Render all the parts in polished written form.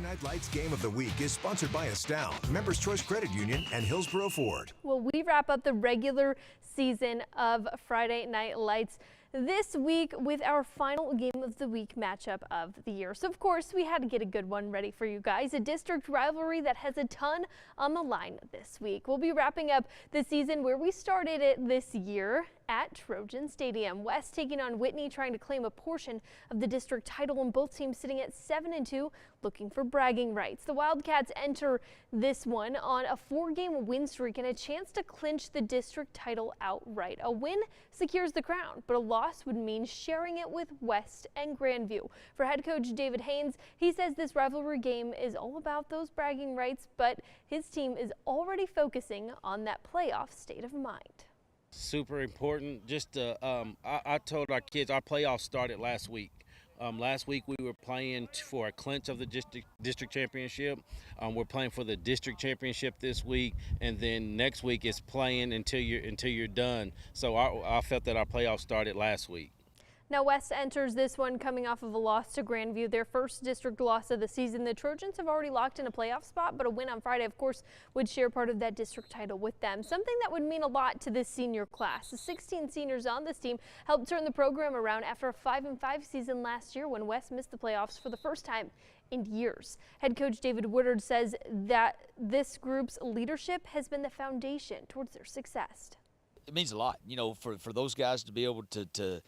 Night Lights Game of the Week is sponsored by Astound, Members Choice Credit Union, and Hillsborough Ford. Well, we wrap up the regular season of Friday Night Lights this week with our final Game of the Week matchup of the year. So, of course, we had to get a good one ready for you guys. A district rivalry that has a ton on the line this week. We'll be wrapping up the season where we started it this year at Trojan Stadium. West taking on Whitney, trying to claim a portion of the district title, and both teams sitting at 7-2, looking for bragging rights. The Wildcats enter this one on a 4-game win streak and a chance to clinch the district title outright. A win secures the crown, but a loss would mean sharing it with West and Grandview. For head coach David Haynes, he says this rivalry game is all about those bragging rights, but his team is already focusing on that playoff state of mind. Super important. Just I told our kids our playoffs started last week. Last week we were playing for a clinch of the district championship. We're playing for the district championship this week, and then next week is playing until you're done. So I felt that our playoffs started last week. Now West enters this one coming off of a loss to Grandview, their first district loss of the season. The Trojans have already locked in a playoff spot, but a win on Friday, of course, would share part of that district title with them. Something that would mean a lot to this senior class. The 16 seniors on this team helped turn the program around after a 5-5 season last year when West missed the playoffs for the first time in years. Head coach David Woodard says that this group's leadership has been the foundation towards their success. It means a lot, you know, for those guys to be able to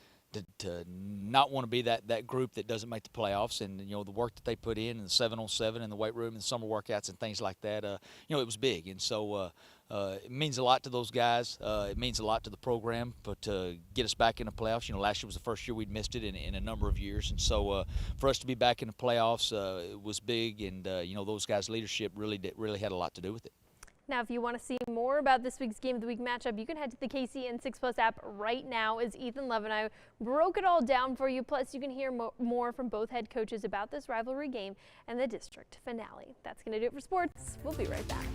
not want to be that group that doesn't make the playoffs, and you know the work that they put in the 7-on-7 in the weight room and the summer workouts and things like that, you know, it was big, and so it means a lot to those guys. It means a lot to the program, but to get us back in the playoffs, you know, last year was the first year we'd missed it in a number of years, and so for us to be back in the playoffs it was big, and you know those guys' leadership really had a lot to do with it. Now, if you want to see more about this week's Game of the Week matchup, you can head to the KCEN 6+ app right now as Ethan Love and I broke it all down for you. Plus, you can hear more from both head coaches about this rivalry game and the district finale. That's going to do it for sports. We'll be right back.